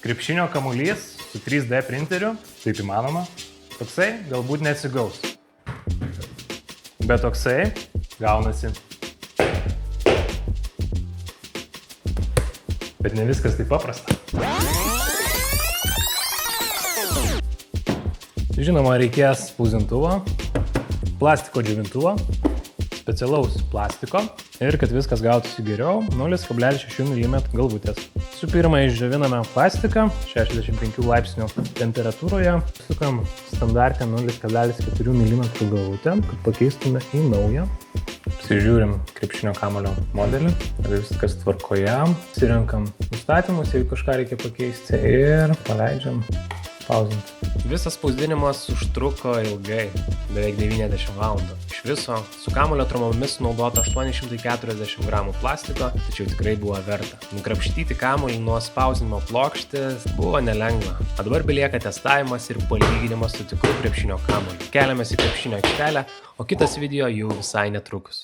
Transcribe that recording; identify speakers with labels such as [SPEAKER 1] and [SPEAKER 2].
[SPEAKER 1] Krepšinio kamuolys su 3D printeriu, taip įmanoma. Toksai galbūt neatsigaus. Bet toksai gaunasi. Bet ne viskas taip paprasta. Žinoma, reikės spausdintuvo, plastiko džiovintuvo, specialaus plastiko ir kad viskas gautųsi geriau, 0,6 mm galvutės. Su pirma išdžioviname plastiką 65 laipsnių temperatūroje, sukam standartę 0,4 mm galvutę, kad pakeistume į naują. Pasižiūrim krepšinio kamuolio modelį, ar viskas tvarkoje, pasirenkam nustatymus, jeigu kažką reikia pakeisti ir paleidžiam spausdinti. Visas spausdinimas užtruko ilgai, beveik 90 valandų. Iš viso su kamuolio tromomis naudota 840 gramų plastiko, tačiau tikrai buvo verta. Nukrapštyti kamuolį nuo spausdinimo plokštės buvo nelengva. O dabar belieka testavimas ir palyginimas su tikru krepšinio kamuoliu. Keliamės į krepšinio aikštelę, o kitas video jau visai netrukus.